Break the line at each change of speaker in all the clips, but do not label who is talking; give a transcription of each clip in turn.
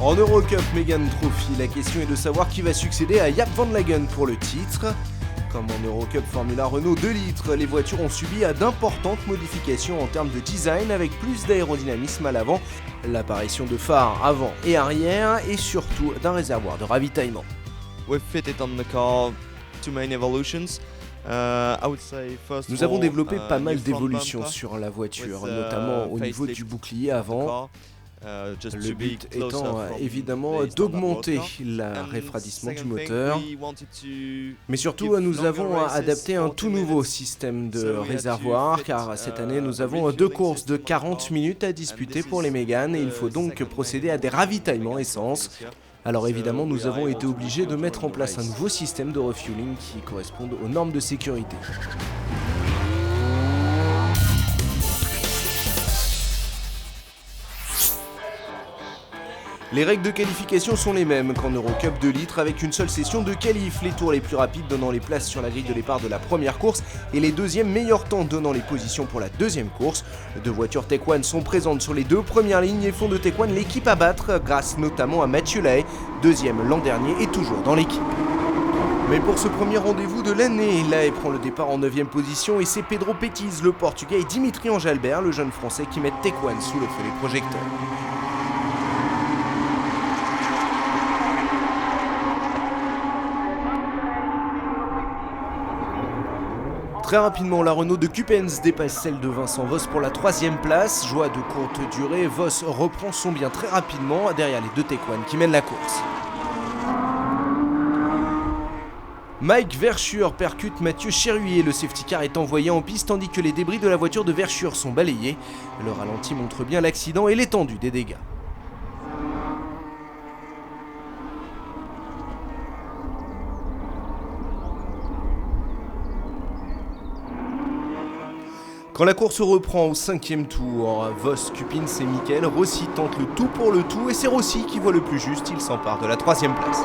En Eurocup Mégane Trophy, la question est de savoir qui va succéder à Jaap van Lagen pour le titre. Comme en Eurocup Formula Renault 2 litres, les voitures ont subi d'importantes modifications en termes de design avec plus d'aérodynamisme à l'avant, l'apparition de phares avant et arrière et surtout d'un réservoir de ravitaillement.
We've fitted on the car two main evolutions.
Nous avons développé pas mal d'évolutions sur la voiture, notamment au niveau du bouclier avant. Le but étant évidemment d'augmenter le refroidissement du moteur. Mais surtout, nous avons adapté un tout nouveau système de réservoir, car cette année, nous avons 2 courses de 40 minutes à disputer pour les Méganes et il faut donc procéder à des ravitaillements essence. Alors évidemment, nous avons été obligés de mettre en place un nouveau système de refueling qui corresponde aux normes de sécurité. Les règles de qualification sont les mêmes qu'en Eurocup 2 litres avec une seule session de qualif, les tours les plus rapides donnant les places sur la grille de départ de la première course et les deuxièmes meilleurs temps donnant les positions pour la deuxième course. 2 voitures Tech One sont présentes sur les 2 premières lignes et font de Tech One l'équipe à battre grâce notamment à Mathieu Lahaye, deuxième l'an dernier et toujours dans l'équipe. Mais pour ce premier rendez-vous de l'année, Lahaye prend le départ en 9ème position et c'est Pedro Petiz, le Portugais, et Dimitri Enjalbert, le jeune Français, qui mettent Tech One sous le feu des projecteurs. Très rapidement, la Renault de Cupens dépasse celle de Vincent Voss pour la 3ème place. Joie de courte durée, Voss reprend son bien très rapidement derrière les 2 Tech One qui mènent la course. Mike Verschuur percute Mathieu Cheruiyot, le safety car est envoyé en piste tandis que les débris de la voiture de Verschuur sont balayés. Le ralenti montre bien l'accident et l'étendue des dégâts. Quand la course reprend au 5e tour, Voss, Cupins et Michael, Rossi tentent le tout pour le tout et c'est Rossi qui voit le plus juste, il s'empare de la 3e place.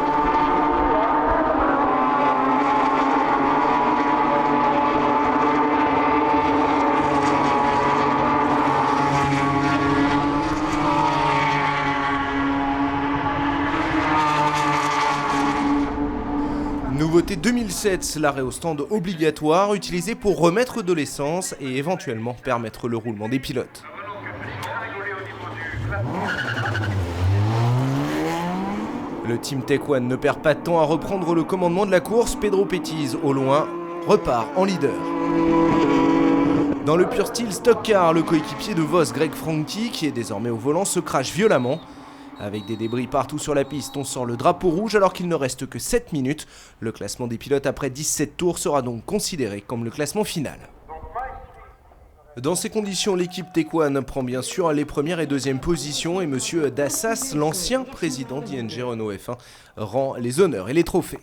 Nouveauté 2007, l'arrêt au stand obligatoire utilisé pour remettre de l'essence et éventuellement permettre le roulement des pilotes. Le team Tech One ne perd pas de temps à reprendre le commandement de la course. Pedro Petiz, au loin, repart en leader. Dans le pur style stock car, le coéquipier de Voss, Greg Franchi, qui est désormais au volant, se crache violemment. Avec des débris partout sur la piste, on sort le drapeau rouge alors qu'il ne reste que 7 minutes. Le classement des pilotes après 17 tours sera donc considéré comme le classement final. Dans ces conditions, l'équipe Tech One prend bien sûr les premières et deuxièmes positions et Monsieur Dassas, l'ancien président d'ING Renault F1, rend les honneurs et les trophées.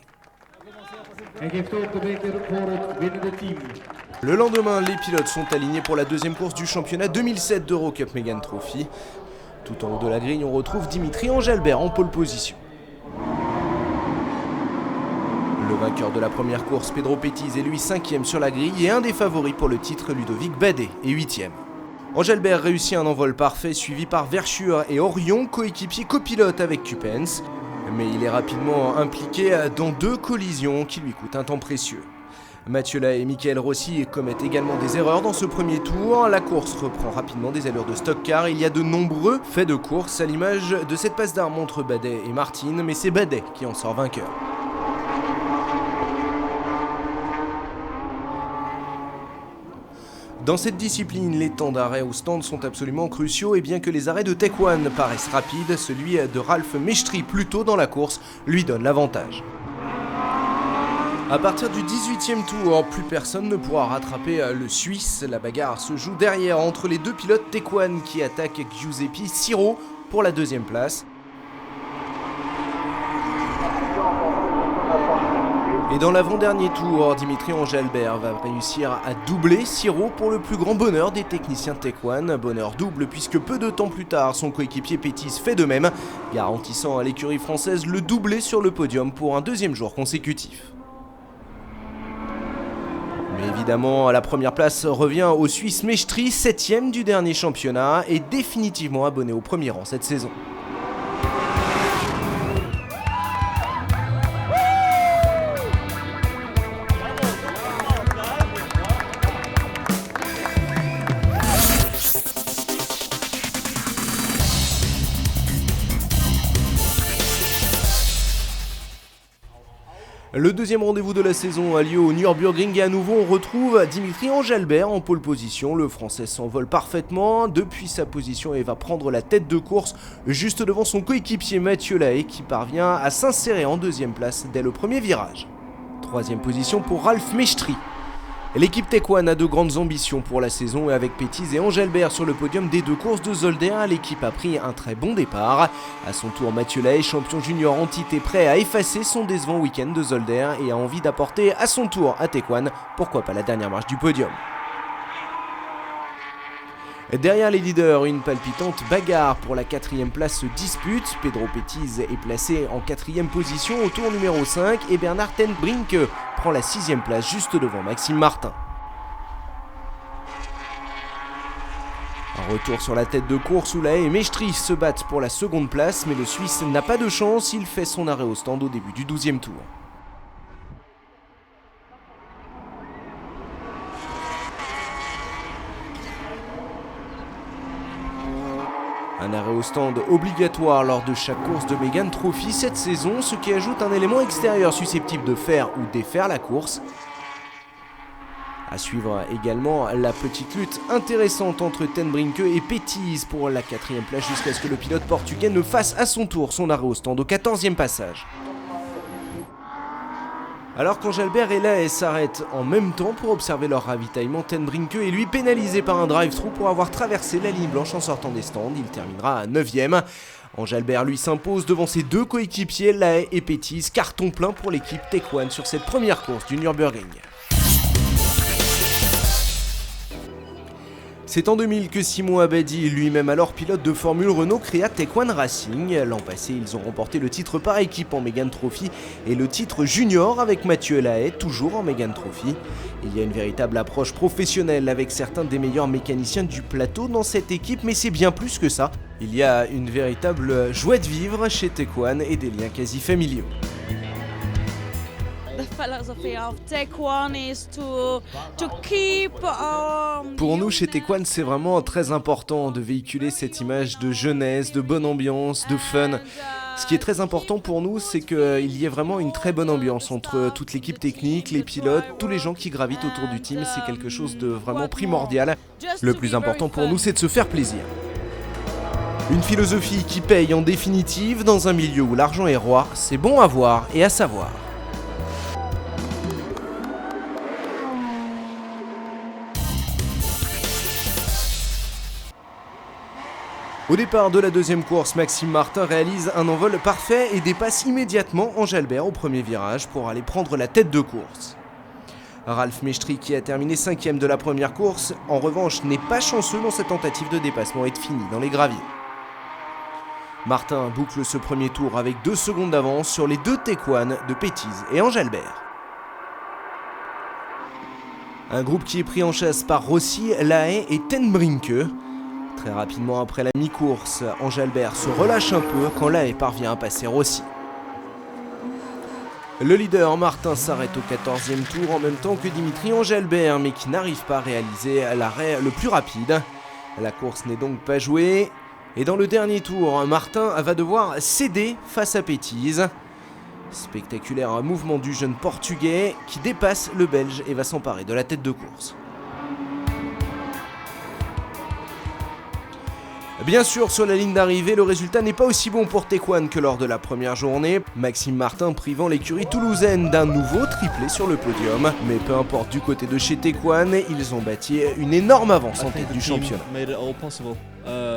Le lendemain, les pilotes sont alignés pour la deuxième course du championnat 2007 d'Eurocup Mégane Trophy. Tout en haut de la grille, on retrouve Dimitri Enjalbert en pole position. Le vainqueur de la première course, Pedro Petiz, est lui 5e sur la grille et un des favoris pour le titre, Ludovic Badet, est 8e. Enjalbert réussit un envol parfait suivi par Verschuur et Orion, coéquipier copilote avec Cupens. Mais il est rapidement impliqué dans 2 collisions qui lui coûtent un temps précieux. Mathieu Lahaye et Michael Rossi commettent également des erreurs dans ce premier tour. La course reprend rapidement des allures de stock car. Il y a de nombreux faits de course à l'image de cette passe d'armes entre Badet et Martin, mais c'est Badet qui en sort vainqueur. Dans cette discipline, les temps d'arrêt au stand sont absolument cruciaux et bien que les arrêts de Tech One paraissent rapides, celui de Ralf Mestri plus tôt dans la course lui donne l'avantage. À partir du 18e tour, plus personne ne pourra rattraper le Suisse. La bagarre se joue derrière entre les 2 pilotes Tech One qui attaquent Giuseppe Siro pour la 2e place. Et dans l'avant-dernier tour, Dimitri Enjalbert va réussir à doubler Siro pour le plus grand bonheur des techniciens Tech One. Bonheur double puisque peu de temps plus tard, son coéquipier Petiz fait de même, garantissant à l'écurie française le doublé sur le podium pour un 2e jour consécutif. Mais évidemment, la première place revient au Suisse Mestri, 7e du dernier championnat et définitivement abonné au premier rang cette saison. Le deuxième rendez-vous de la saison a lieu au Nürburgring et à nouveau on retrouve Dimitri Engelbert en pole position. Le Français s'envole parfaitement depuis sa position et va prendre la tête de course juste devant son coéquipier Mathieu Lahaye qui parvient à s'insérer en deuxième place dès le premier virage. Troisième position pour Ralf Mestri. L'équipe Tech One a de grandes ambitions pour la saison et avec Pétise et Engelbert sur le podium des deux courses de Zolder, l'équipe a pris un très bon départ. À son tour, Mathieu Lahaye, champion junior en titre, est prêt à effacer son décevant week-end de Zolder et a envie d'apporter à son tour à Tech One, pourquoi pas la dernière marche du podium. Derrière les leaders, une palpitante bagarre pour la quatrième place se dispute. Pedro Pétise est placé en quatrième position au tour numéro 5 et Bernard ten Brinck prend la sixième place juste devant Maxime Martin. Un retour sur la tête de course où Lahaye et Mestri se battent pour la seconde place, mais le Suisse n'a pas de chance, il fait son arrêt au stand au début du 12e tour. Un arrêt au stand obligatoire lors de chaque course de Megane Trophy cette saison, ce qui ajoute un élément extérieur susceptible de faire ou défaire la course. À suivre également la petite lutte intéressante entre ten Brinck et Pétise pour la quatrième place jusqu'à ce que le pilote portugais ne fasse à son tour son arrêt au stand au 14e passage. Alors qu'Engelbert et Lahaye s'arrêtent en même temps pour observer leur ravitaillement, ten Brinck est lui pénalisé par un drive-through pour avoir traversé la ligne blanche en sortant des stands. Il terminera à 9ème. Engelbert lui s'impose devant ses deux coéquipiers Lahaye et Pétise. Carton plein pour l'équipe Tech One sur cette première course du Nürburgring. C'est en 2000 que Simon Abadi, lui-même alors pilote de Formule Renault, créa Tech One Racing. L'an passé, ils ont remporté le titre par équipe en Megane Trophy et le titre junior avec Mathieu Lahaye, toujours en Megane Trophy. Il y a une véritable approche professionnelle avec certains des meilleurs mécaniciens du plateau dans cette équipe, mais c'est bien plus que ça. Il y a une véritable joie de vivre chez Tech One et des liens quasi familiaux. Pour nous chez Tech One, c'est vraiment très important de véhiculer cette image de jeunesse, de bonne ambiance, de fun. Ce qui est très important pour nous, c'est qu'il y ait vraiment une très bonne ambiance entre toute l'équipe technique, les pilotes, tous les gens qui gravitent autour du team. C'est quelque chose de vraiment primordial. Le plus important pour nous, c'est de se faire plaisir. Une philosophie qui paye en définitive dans un milieu où l'argent est roi, c'est bon à voir et à savoir. Au départ de la deuxième course, Maxime Martin réalise un envol parfait et dépasse immédiatement Engelbert au premier virage pour aller prendre la tête de course. Ralf Mestri, qui a terminé 5ème de la première course, en revanche n'est pas chanceux dans sa tentative de dépassement et de fini dans les graviers. Martin boucle ce premier tour avec 2 secondes d'avance sur les deux Tech One de Pétise et Engelbert. Un groupe qui est pris en chasse par Rossi, Lahaye et ten Brinck. Très rapidement après la mi-course, Engelbert se relâche un peu quand Lahaye parvient à passer Rossi. Le leader Martin s'arrête au 14e tour en même temps que Dimitri Engelbert, mais qui n'arrive pas à réaliser l'arrêt le plus rapide. La course n'est donc pas jouée, et dans le dernier tour, Martin va devoir céder face à Pétise. Spectaculaire mouvement du jeune portugais qui dépasse le belge et va s'emparer de la tête de course. Bien sûr, sur la ligne d'arrivée, le résultat n'est pas aussi bon pour Tech One que lors de la première journée. Maxime Martin privant l'écurie toulousaine d'un nouveau triplé sur le podium. Mais peu importe, du côté de chez Tech One, ils ont bâti une énorme avance en tête du championnat.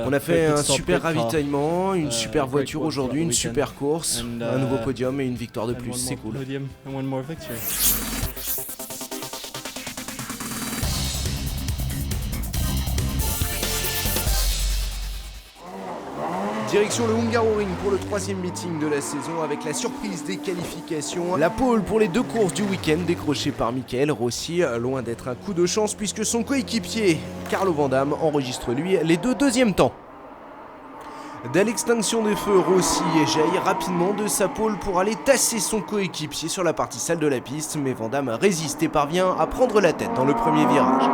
On a fait un super ravitaillement, une super voiture aujourd'hui, une super course, un nouveau podium et une victoire de plus, c'est cool. Direction le Hungaroring pour le 3e meeting de la saison avec la surprise des qualifications. La pole pour les deux courses du week-end décrochée par Michael Rossi, loin d'être un coup de chance puisque son coéquipier Carlo Van Damme enregistre lui les deux deuxièmes temps. Dès l'extinction des feux, Rossi jaillit rapidement de sa pole pour aller tasser son coéquipier sur la partie sale de la piste, mais Van Damme résiste et parvient à prendre la tête dans le premier virage.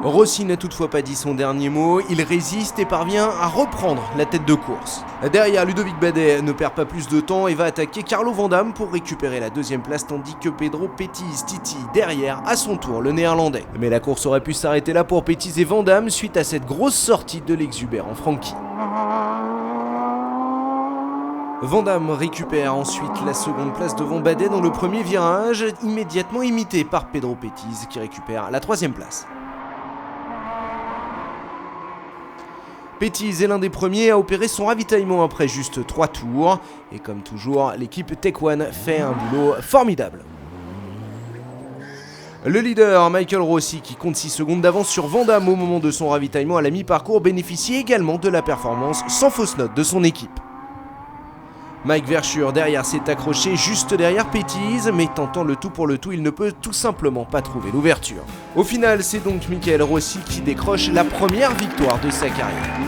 Rossi n'a toutefois pas dit son dernier mot, il résiste et parvient à reprendre la tête de course. Derrière, Ludovic Badet ne perd pas plus de temps et va attaquer Carlo Vandamme pour récupérer la deuxième place, tandis que Pedro Pettiz titille derrière à son tour le néerlandais. Mais la course aurait pu s'arrêter là pour Pettiz et Vandamme suite à cette grosse sortie de l'exubérant Frankie. Vandamme récupère ensuite la seconde place devant Badet dans le premier virage, immédiatement imité par Pedro Pettiz qui récupère la troisième place. Pettiz est l'un des premiers à opérer son ravitaillement après juste 3 tours. Et comme toujours, l'équipe Tech One fait un boulot formidable. Le leader, Michael Rossi, qui compte 6 secondes d'avance sur Vandamme au moment de son ravitaillement à la mi-parcours, bénéficie également de la performance sans fausse note de son équipe. Mike Verschure derrière s'est accroché juste derrière Pettiz, mais tentant le tout pour le tout, il ne peut tout simplement pas trouver l'ouverture. Au final, c'est donc Michael Rossi qui décroche la première victoire de sa carrière.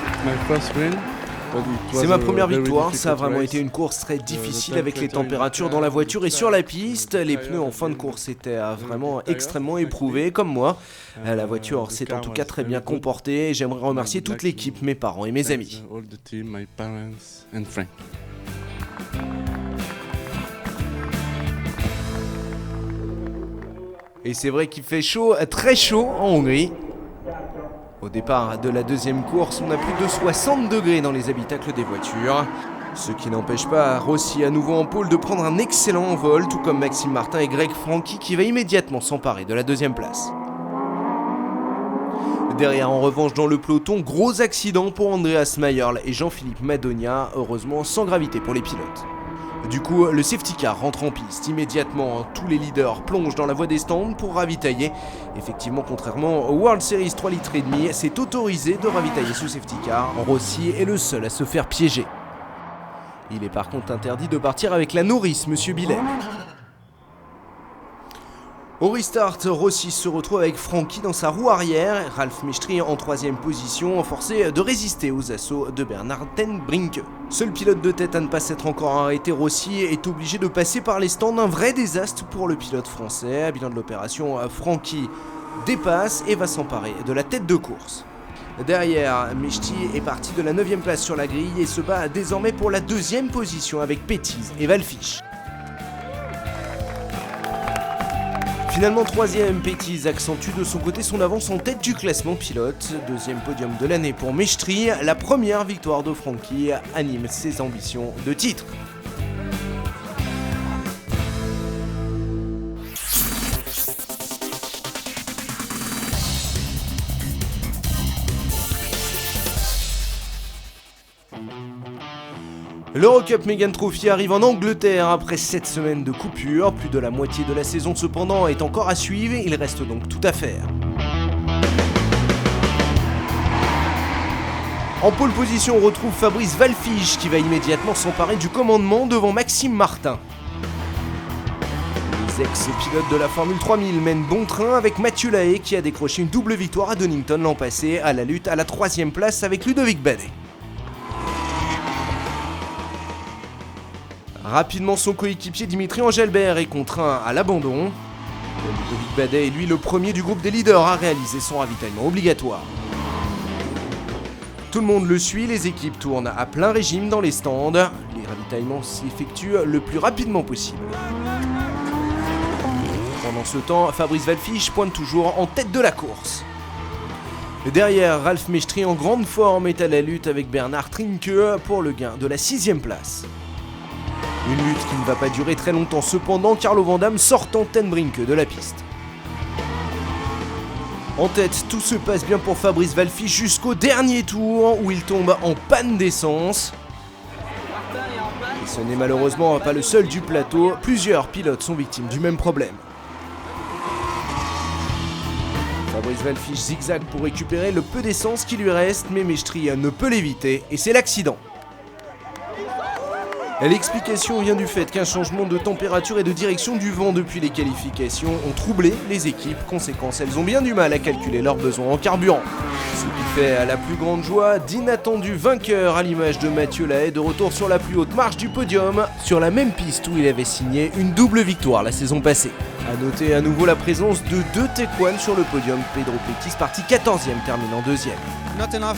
C'est ma première victoire, ça a vraiment été une course très difficile avec les températures dans la voiture et sur la piste. Les pneus en fin de course étaient vraiment extrêmement éprouvés, comme moi. La voiture s'est en tout cas très bien comportée et j'aimerais remercier toute l'équipe, mes parents et mes amis. Et c'est vrai qu'il fait chaud, très chaud en Hongrie. Au départ de la deuxième course, on a plus de 60 degrés dans les habitacles des voitures. Ce qui n'empêche pas Rossi à nouveau en pôle de prendre un excellent vol, tout comme Maxime Martin et Greg Frankie qui va immédiatement s'emparer de la deuxième place. Derrière, en revanche, dans le peloton, gros accident pour Andreas Mayerl et Jean-Philippe Madonia, heureusement sans gravité pour les pilotes. Du coup, le safety car rentre en piste. Immédiatement, tous les leaders plongent dans la voie des stands pour ravitailler. Effectivement, contrairement au World Series 3,5 litres, c'est autorisé de ravitailler sous safety car. Rossi est le seul à se faire piéger. Il est par contre interdit de partir avec la nourrice, Monsieur Billet. Au restart, Rossi se retrouve avec Frankie dans sa roue arrière, Ralf Mestri en troisième position, forcé de résister aux assauts de Bernard ten Brinke. Seul pilote de tête à ne pas s'être encore arrêté, Rossi est obligé de passer par les stands, un vrai désastre pour le pilote français. À bilan de l'opération, Frankie dépasse et va s'emparer de la tête de course. Derrière, Mestri est parti de la 9e place sur la grille et se bat désormais pour la 2e position avec Pettiz et Wallfisch. Finalement 3ème, Pettiz accentue de son côté son avance en tête du classement pilote. 2e podium de l'année pour Mestri, la première victoire de Frankie anime ses ambitions de titre. L'Eurocup Mégane Trophy arrive en Angleterre après 7 semaines de coupure. Plus de la moitié de la saison cependant est encore à suivre, il reste donc tout à faire. En pole position, on retrouve Fabrice Wallfisch qui va immédiatement s'emparer du commandement devant Maxime Martin. Les ex-pilotes de la Formule 3000 mènent bon train avec Mathieu Lahaye qui a décroché une double victoire à Donington l'an passé à la lutte à la 3ème place avec Ludovic Badet. Rapidement, son coéquipier Dimitri Engelbert est contraint à l'abandon. Ludovic Badet est lui le premier du groupe des leaders à réaliser son ravitaillement obligatoire. Tout le monde le suit, les équipes tournent à plein régime dans les stands. Les ravitaillements s'effectuent le plus rapidement possible. Pendant ce temps, Fabrice Wallfisch pointe toujours en tête de la course. Derrière, Ralf Mestri en grande forme est à la lutte avec Bernard Trinke pour le gain de la 6ème place. Une lutte qui ne va pas durer très longtemps cependant, Carlo Vandamme sortant ten Brinke de la piste. En tête, tout se passe bien pour Fabrice Wallfisch jusqu'au dernier tour où il tombe en panne d'essence. Et ce n'est malheureusement pas le seul du plateau, plusieurs pilotes sont victimes du même problème. Fabrice Wallfisch zigzague pour récupérer le peu d'essence qui lui reste, mais Mestri ne peut l'éviter et c'est l'accident. L'explication vient du fait qu'un changement de température et de direction du vent depuis les qualifications ont troublé les équipes. Conséquence, elles ont bien du mal à calculer leurs besoins en carburant. Ce qui fait à la plus grande joie d'inattendus vainqueurs à l'image de Mathieu Lahaye de retour sur la plus haute marche du podium, sur la même piste où il avait signé une double victoire la saison passée. A noter à nouveau la présence de deux Taekwon sur le podium. Pedro Pettis parti 14e, terminant 2e.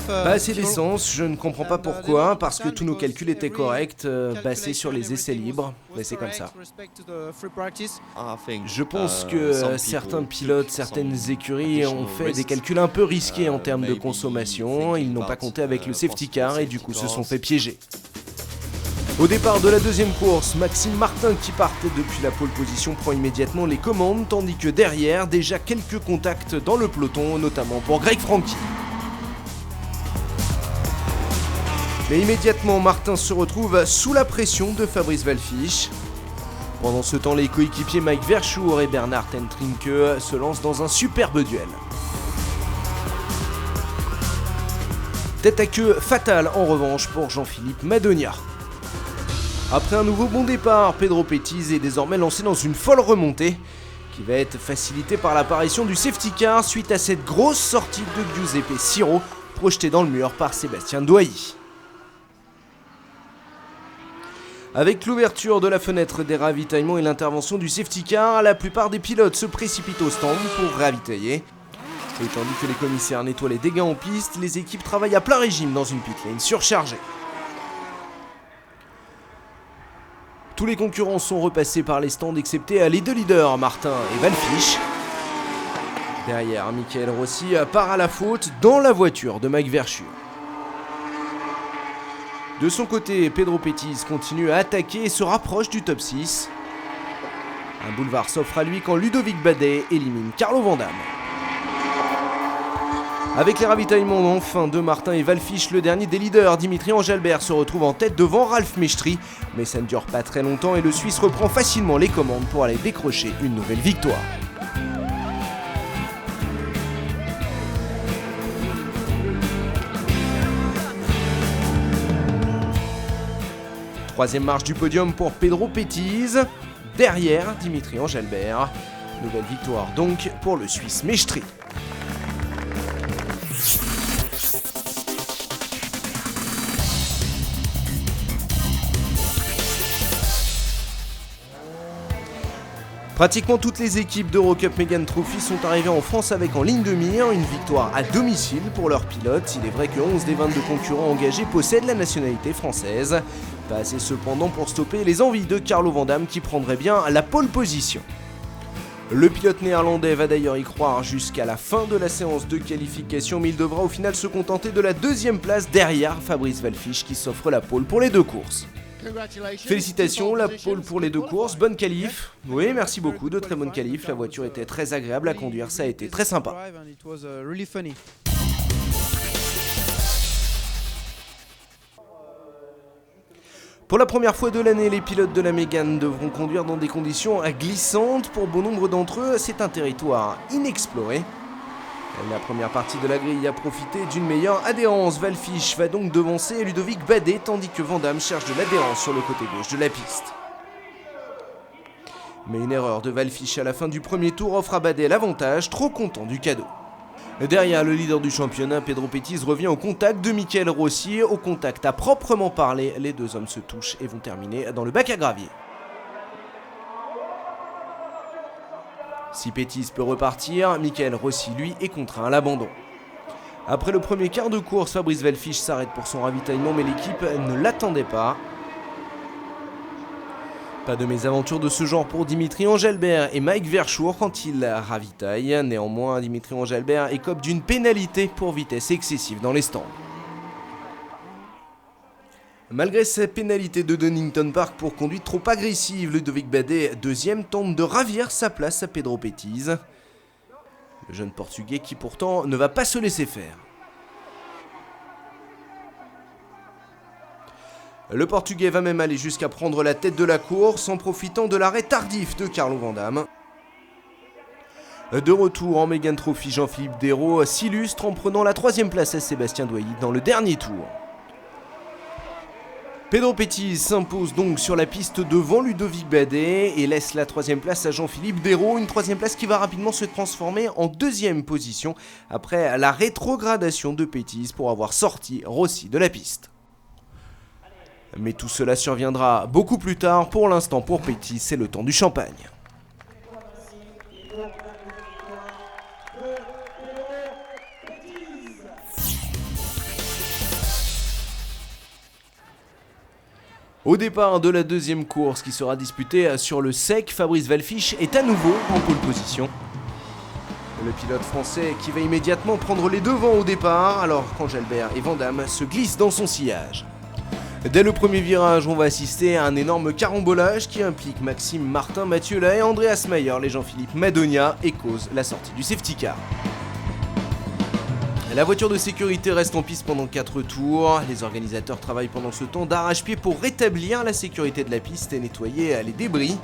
Pas assez d'essence, je ne comprends pas pourquoi, parce que tous nos calculs étaient corrects, basés sur les essais libres, mais c'est comme ça. Je pense que certains pilotes, certaines écuries ont fait des calculs un peu risqués en termes de consommation, ils n'ont pas compté avec le safety car et du coup se sont fait piéger. Au départ de la deuxième course, Maxime Martin, qui partait depuis la pole position, prend immédiatement les commandes, tandis que derrière, déjà quelques contacts dans le peloton, notamment pour Greg Frankie. Mais immédiatement, Martin se retrouve sous la pression de Fabrice Wallfisch. Pendant ce temps, les coéquipiers Mike Verschoor et Bernard Tentrinke se lancent dans un superbe duel. Tête à queue fatale en revanche pour Jean-Philippe Madonia. Après un nouveau bon départ, Pedro Pettis est désormais lancé dans une folle remontée qui va être facilitée par l'apparition du safety car suite à cette grosse sortie de Giuseppe Siro projetée dans le mur par Sébastien Doilly. Avec l'ouverture de la fenêtre des ravitaillements et l'intervention du safety car, la plupart des pilotes se précipitent au stand pour ravitailler. Et tandis que les commissaires nettoient les dégâts en piste, les équipes travaillent à plein régime dans une pit lane surchargée. Tous les concurrents sont repassés par les stands excepté les deux leaders, Martin et Wallfisch. Derrière, Michael Rossi part à la faute dans la voiture de Mike Verschoor. De son côté, Pedro Pettis continue à attaquer et se rapproche du top 6. Un boulevard s'offre à lui quand Ludovic Badet élimine Carlo Van Damme. Avec les ravitaillements enfin de Martin et Wallfisch, le dernier des leaders, Dimitri Engelbert, se retrouve en tête devant Ralf Mestri. Mais ça ne dure pas très longtemps et le Suisse reprend facilement les commandes pour aller décrocher une nouvelle victoire. Troisième marche du podium pour Pedro Pettis, derrière Dimitri Engelbert. Nouvelle victoire donc pour le Suisse Mestri. Pratiquement toutes les équipes d'Eurocup Mégane Trophy sont arrivées en France avec en ligne de mire une victoire à domicile pour leurs pilotes. Il est vrai que 11 des 22 concurrents engagés possèdent la nationalité française. Pas assez cependant pour stopper les envies de Carlo Van Damme qui prendrait bien la pole position. Le pilote néerlandais va d'ailleurs y croire jusqu'à la fin de la séance de qualification, mais il devra au final se contenter de la deuxième place derrière Fabrice Wallfisch qui s'offre la pole pour les deux courses. Félicitations, la pole pour les deux courses, bonne qualif. Oui, merci beaucoup, de très bonne qualif, la voiture était très agréable à conduire, ça a été très sympa. Pour la première fois de l'année, les pilotes de la Mégane devront conduire dans des conditions glissantes. Pour bon nombre d'entre eux, c'est un territoire inexploré. La première partie de la grille a profité d'une meilleure adhérence. Wallfisch va donc devancer Ludovic Badet, tandis que Van Damme cherche de l'adhérence sur le côté gauche de la piste. Mais une erreur de Wallfisch à la fin du premier tour offre à Badet l'avantage, trop content du cadeau. Derrière le leader du championnat, Pedro Pettis revient au contact de Michael Rossi. Au contact à proprement parler, les deux hommes se touchent et vont terminer dans le bac à gravier. Si Pettis peut repartir, Michael Rossi, lui, est contraint à l'abandon. Après le premier quart de course, Fabrice Wallfisch s'arrête pour son ravitaillement, mais l'équipe ne l'attendait pas. Pas de mésaventure de ce genre pour Dimitri Engelbert et Mike Verschoor quand ils ravitaillent. Néanmoins, Dimitri Engelbert écope d'une pénalité pour vitesse excessive dans les stands. Malgré sa pénalité de Donington Park pour conduite trop agressive, Ludovic Badet, deuxième, tente de ravir sa place à Pedro Pettis. Le jeune Portugais qui pourtant ne va pas se laisser faire. Le Portugais va même aller jusqu'à prendre la tête de la course en profitant de l'arrêt tardif de Carlo Van Damme. De retour en Mégane Trophy, Jean-Philippe Desraux s'illustre en prenant la troisième place à Sébastien Doilly dans le dernier tour. Pedro Pettis s'impose donc sur la piste devant Ludovic Badet et laisse la troisième place à Jean-Philippe Desraux, une troisième place qui va rapidement se transformer en deuxième position après la rétrogradation de Pettis pour avoir sorti Rossi de la piste. Mais tout cela surviendra beaucoup plus tard. Pour l'instant, pour Pettis, c'est le temps du champagne. Au départ de la deuxième course qui sera disputée sur le sec, Fabrice Wallfisch est à nouveau en pole position. Le pilote français qui va immédiatement prendre les devants au départ, alors qu'Angelbert et Vandamme se glissent dans son sillage. Dès le premier virage, on va assister à un énorme carambolage qui implique Maxime Martin, Mathieu Lahaye, Andreas Mayer et Jean-Philippe Madonia et cause la sortie du safety car. La voiture de sécurité reste en piste pendant 4 tours. Les organisateurs travaillent pendant ce temps d'arrache-pied pour rétablir la sécurité de la piste et nettoyer les débris.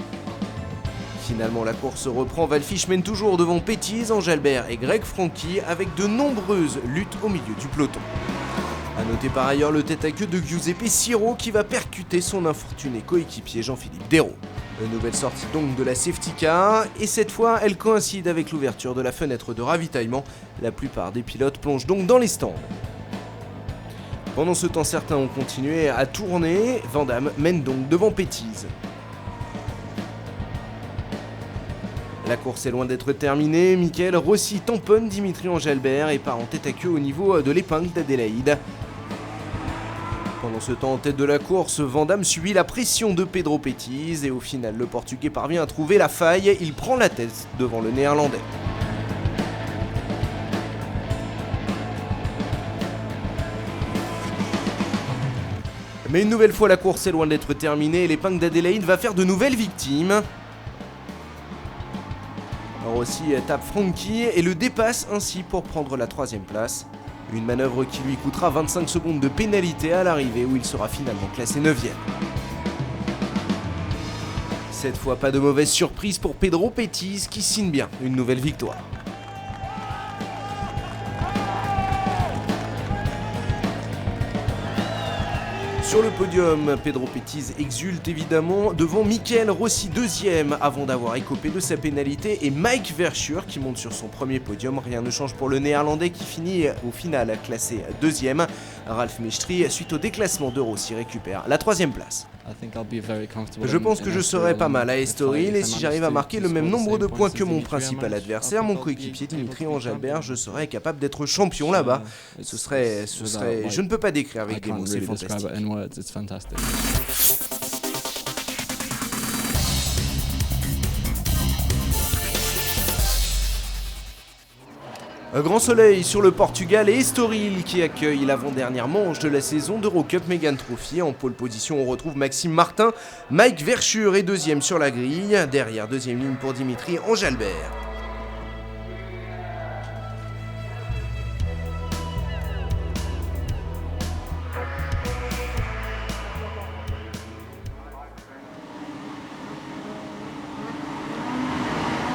Finalement, la course reprend. Wallfisch mène toujours devant Pétise, Angelbert et Greg Franchi avec de nombreuses luttes au milieu du peloton. A noter par ailleurs le tête-à-queue de Giuseppe Siro qui va percuter son infortuné coéquipier Jean-Philippe Dérault. Une nouvelle sortie donc de la safety car, et cette fois elle coïncide avec l'ouverture de la fenêtre de ravitaillement. La plupart des pilotes plongent donc dans les stands. Pendant ce temps, certains ont continué à tourner. Vandamme mène donc devant Pétise. La course est loin d'être terminée. Michael Rossi tamponne Dimitri Angelbert et part en tête-à-queue au niveau de l'épingle d'Adélaïde. Pendant ce temps, en tête de la course, Vandamme subit la pression de Pedro Pétise et au final, le Portugais parvient à trouver la faille. Il prend la tête devant le Néerlandais. Mais une nouvelle fois, la course est loin d'être terminée et l'épingle d'Adélaïde va faire de nouvelles victimes. Rossi tape Franchi et le dépasse ainsi pour prendre la 3e place. Une manœuvre qui lui coûtera 25 secondes de pénalité à l'arrivée où il sera finalement classé 9e. Cette fois, pas de mauvaise surprise pour Pedro Pétise qui signe bien une nouvelle victoire. Sur le podium, Pedro Pétise exulte évidemment devant Michael Rossi 2e avant d'avoir écopé de sa pénalité et Mike Verschuur qui monte sur son premier podium. Rien ne change pour le Néerlandais qui finit au final classé 2e. Ralf Mestri, suite au déclassement de Rossi, récupère la 3e place. Je pense que je serai pas mal à Estoril et si j'arrive à marquer le même nombre de points que mon principal adversaire, mon coéquipier Dimitri Angelbert, je serai capable d'être champion là-bas. Ce serait, je ne peux pas décrire avec des mots, c'est fantastique. Un grand soleil sur le Portugal et Estoril qui accueille l'avant-dernière manche de la saison d'Eurocup Mégane Trophy. En pole position, on retrouve Maxime Martin. Mike Verschuur est 2e sur la grille. Derrière, 2e ligne pour Dimitri Angelbert.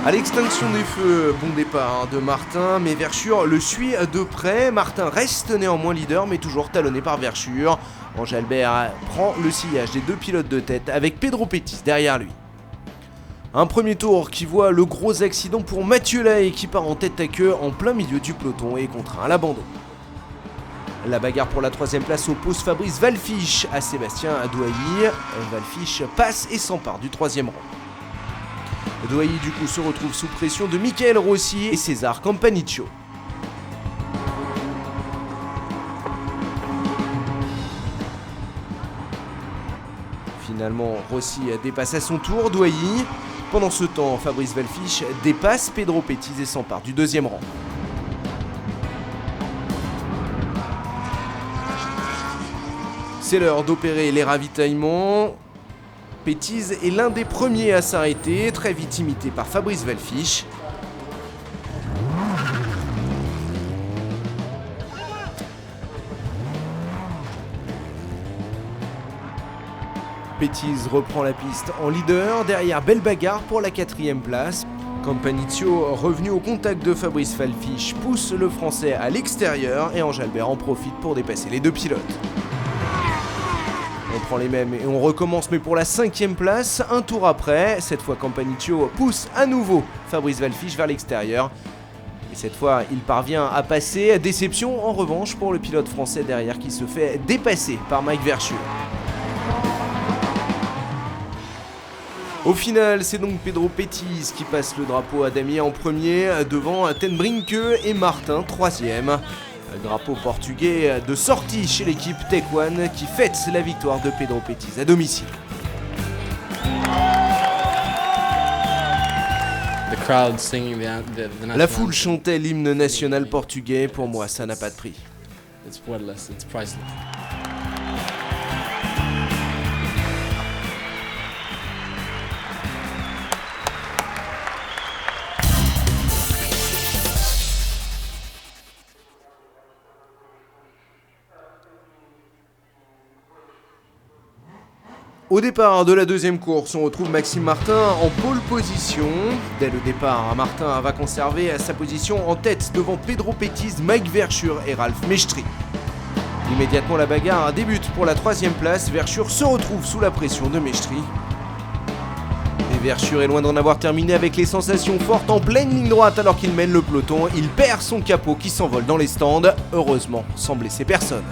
À l'extinction des feux, bon départ de Martin, mais Verschuur le suit de près. Martin reste néanmoins leader, mais toujours talonné par Verschuur. Angelbert prend le sillage des 2 pilotes de tête avec Pedro Pétise derrière lui. Un premier tour qui voit le gros accident pour Mathieu Lahaye qui part en tête à queue en plein milieu du peloton et contraint à l'abandon. La bagarre pour la 3e place oppose Fabrice Wallfisch à Sébastien Douailly. Wallfisch passe et s'empare du 3e rang. Douailly du coup se retrouve sous pression de Michael Rossi et César Campaniccio. Finalement, Rossi dépasse à son tour Douailly. Pendant ce temps, Fabrice Wallfisch dépasse Pedro Pétise et s'empare du 2e rang. C'est l'heure d'opérer les ravitaillements. Pétise est l'un des premiers à s'arrêter, très vite imité par Fabrice Wallfisch. Pétise reprend la piste en leader, derrière belle bagarre pour la 4e place. Campaniccio, revenu au contact de Fabrice Wallfisch, pousse le français à l'extérieur et Angelbert en profite pour dépasser les 2 pilotes. On prend les mêmes et on recommence, mais pour la 5e place, un tour après. Cette fois, Campaniccio pousse à nouveau Fabrice Wallfisch vers l'extérieur. Et cette fois, il parvient à passer. Déception en revanche pour le pilote français derrière qui se fait dépasser par Mike Verschuur. Au final, c'est donc Pedro Petiz qui passe le drapeau à Damien en premier, devant Ten Brinke et Martin troisième. Drapeau portugais de sortie chez l'équipe Taekwon qui fête la victoire de Pedro Petiz à domicile. La foule chantait l'hymne national portugais, pour moi ça n'a pas de prix.
It's worthless, it's priceless.
Au départ de la deuxième course, on retrouve Maxime Martin en pole position. Dès le départ, Martin va conserver sa position en tête devant Pedro Petiz, Mike Verschuur et Ralf Mestri. Immédiatement, la bagarre débute pour la troisième place. Verschuur se retrouve sous la pression de Mestri. Et Verschuur est loin d'en avoir terminé avec les sensations fortes en pleine ligne droite alors qu'il mène le peloton. Il perd son capot qui s'envole dans les stands, heureusement sans blesser personne.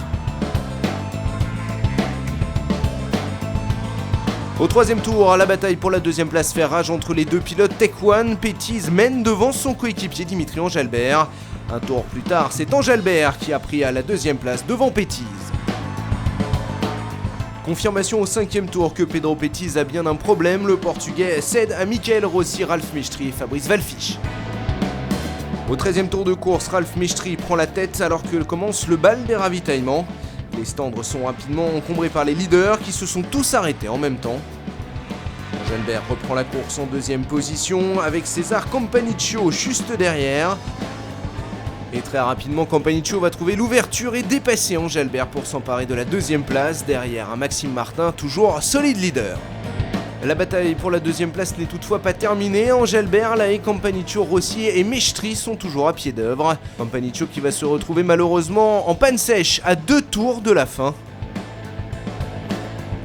Au troisième tour, la bataille pour la deuxième place fait rage entre les deux pilotes Taekwon. Petiz mène devant son coéquipier Dimitri Engelbert. Un tour plus tard, c'est Engelbert qui a pris à la deuxième place devant Petiz. Confirmation au cinquième tour que Pedro Petiz a bien un problème. Le Portugais cède à Michael Rossi, Ralf Mestri et Fabrice Wallfisch. Au 13e tour de course, Ralf Mestri prend la tête alors que commence le bal des ravitaillements. Les stands sont rapidement encombrés par les leaders qui se sont tous arrêtés en même temps. Engelbert reprend la course en deuxième position avec César Campaniccio juste derrière. Et très rapidement, Campaniccio va trouver l'ouverture et dépasser Engelbert pour s'emparer de la deuxième place derrière un Maxime Martin toujours solide leader. La bataille pour la deuxième place n'est toutefois pas terminée. Engelbert, Lae, Campaniccio, Rossi et Mestri sont toujours à pied d'œuvre. Campaniccio qui va se retrouver malheureusement en panne sèche à 2 tours de la fin.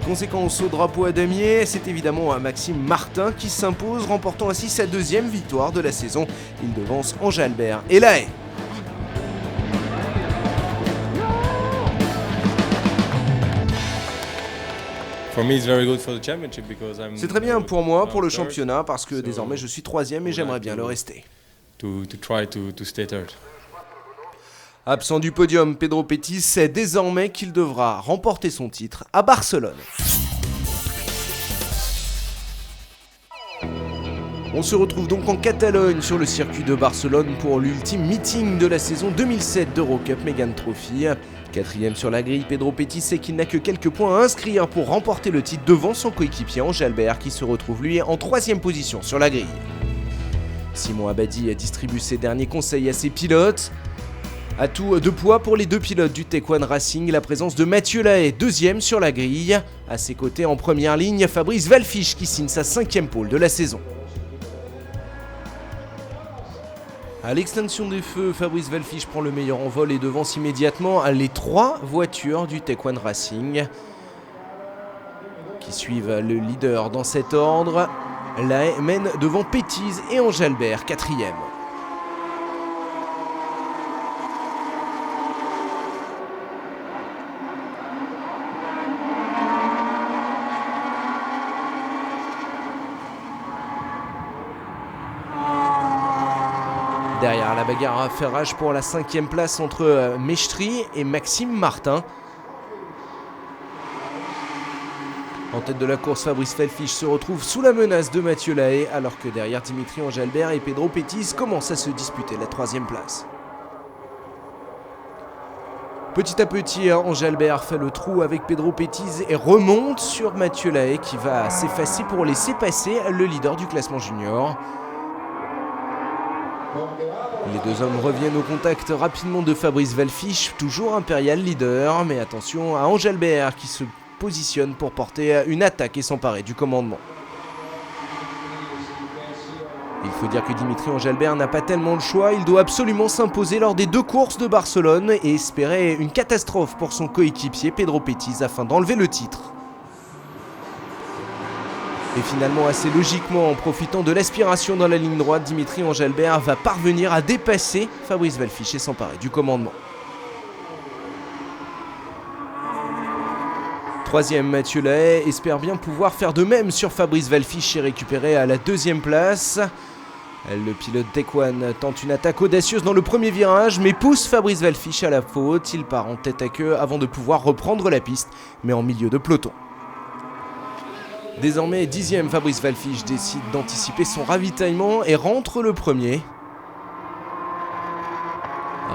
Conséquence au drapeau à damier, c'est évidemment un Maxime Martin qui s'impose, remportant ainsi sa deuxième victoire de la saison. Il devance Engelbert et Lae. C'est très bien pour moi, pour le championnat, parce que désormais je suis 3e et j'aimerais bien le rester. Absent du podium, Pedro Petiz sait désormais qu'il devra remporter son titre à Barcelone. On se retrouve donc en Catalogne sur le circuit de Barcelone pour l'ultime meeting de la saison 2007 d'Eurocup Mégane Trophy. 4e sur la grille, Pedro Petiz sait qu'il n'a que quelques points à inscrire pour remporter le titre devant son coéquipier Engelbert qui se retrouve lui en 3e position sur la grille. Simon Abadi distribue ses derniers conseils à ses pilotes. Atout de poids pour les deux pilotes du Taekwon Racing, la présence de Mathieu Lahaye, 2e sur la grille. À ses côtés en première ligne, Fabrice Wallfisch qui signe sa 5e pole de la saison. À l'extinction des feux, Fabrice Wallfisch prend le meilleur envol et devance immédiatement les 3 voitures du Taekwon Racing qui suivent le leader dans cet ordre. Lahaye mène devant Petiz et Engelbert, 4e. Derrière, la bagarre fait rage pour la 5e place entre Mestri et Maxime Martin. En tête de la course, Fabrice Wallfisch se retrouve sous la menace de Mathieu Lahaye, alors que derrière, Dimitri Engelbert et Pedro Petiz commencent à se disputer la 3e place. Petit à petit, Engelbert fait le trou avec Pedro Petiz et remonte sur Mathieu Lahaye qui va s'effacer pour laisser passer le leader du classement junior. Les deux hommes reviennent au contact rapidement de Fabrice Wallfisch, toujours impérial leader, mais attention à Engelbert qui se positionne pour porter une attaque et s'emparer du commandement. Il faut dire que Dimitri Engelbert n'a pas tellement le choix, il doit absolument s'imposer lors des 2 courses de Barcelone et espérer une catastrophe pour son coéquipier Pedro Petiz afin d'enlever le titre. Et finalement, assez logiquement, en profitant de l'aspiration dans la ligne droite, Dimitri Engelbert va parvenir à dépasser Fabrice Wallfisch et s'emparer du commandement. Troisième, Mathieu Lahaye espère bien pouvoir faire de même sur Fabrice Wallfisch et récupérer à la deuxième place. Le pilote Taekwon tente une attaque audacieuse dans le premier virage, mais pousse Fabrice Wallfisch à la faute. Il part en tête à queue avant de pouvoir reprendre la piste, mais en milieu de peloton. Désormais 10e, Fabrice Wallfisch décide d'anticiper son ravitaillement et rentre le premier.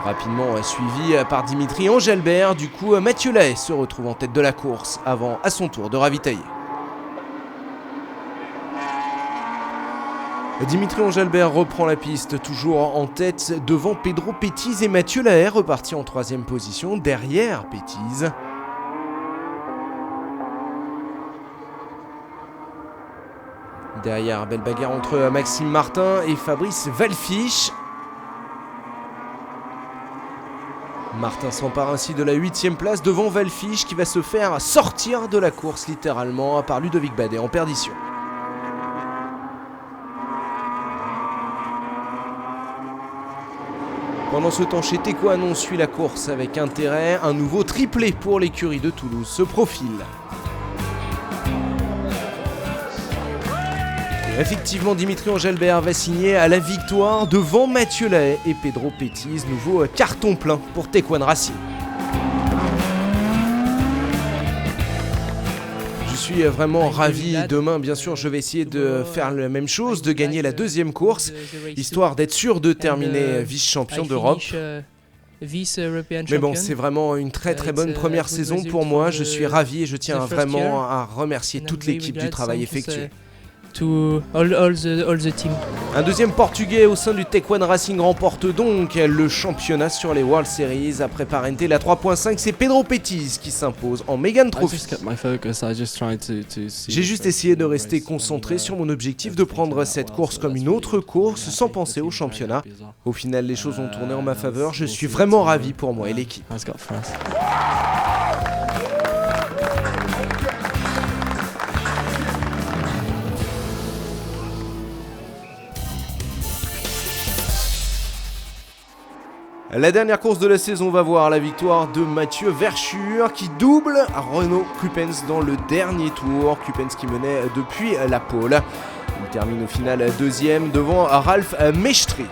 Rapidement suivi par Dimitri Engelbert, du coup Mathieu Lahaye se retrouve en tête de la course avant à son tour de ravitailler. Dimitri Engelbert reprend la piste, toujours en tête devant Pedro Pettiz et Mathieu Lahaye reparti en troisième position derrière Pettiz. Derrière, belle bagarre entre Maxime Martin et Fabrice Wallfisch. Martin s'empare ainsi de la 8e place devant Wallfisch qui va se faire sortir de la course littéralement par Ludovic Badet en perdition. Pendant ce temps, chez Taekwon, on suit la course avec intérêt. Un nouveau triplé pour l'écurie de Toulouse se profile. Effectivement, Dimitri Engelbert va signer à la victoire devant Mathieu Lahaye et Pedro Pettiz. Nouveau carton plein pour Taekwon Racing. Je suis vraiment ravi. Demain, bien sûr, je vais essayer de faire la même chose, de gagner la deuxième course, histoire d'être sûr de terminer vice-champion d'Europe. Mais bon, c'est vraiment une très bonne première saison pour moi. Je suis ravi et je tiens vraiment à remercier toute l'équipe du travail effectué.
All the team.
Un deuxième portugais au sein du Taekwon Racing remporte donc le championnat sur les World Series. Après Parenté, la 3.5, c'est Pedro Pettiz qui s'impose en Megane Trophy. J'ai juste essayé de rester concentré sur mon objectif de prendre cette course comme une autre course sans penser au championnat. Au final, les choses ont tourné en ma faveur. Je suis vraiment ravi pour moi et l'équipe. La dernière course de la saison va voir la victoire de Mathieu Verschure qui double Renaud Kuipens dans le dernier tour. Kuipens qui menait depuis la pole. Il termine au final deuxième devant Ralph Mechtri.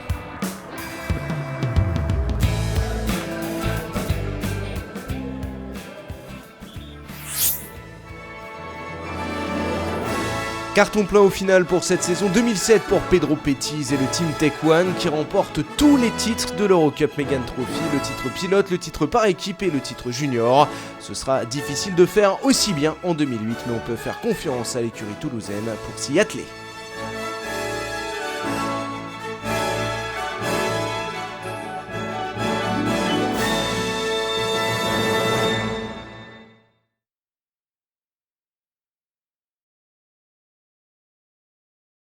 Carton plein au final pour cette saison 2007 pour Pedro Pettiz et le team Taekwon qui remporte tous les titres de l'Eurocup Megane Trophy, le titre pilote, le titre par équipe et le titre junior. Ce sera difficile de faire aussi bien en 2008, mais on peut faire confiance à l'écurie toulousaine pour s'y atteler.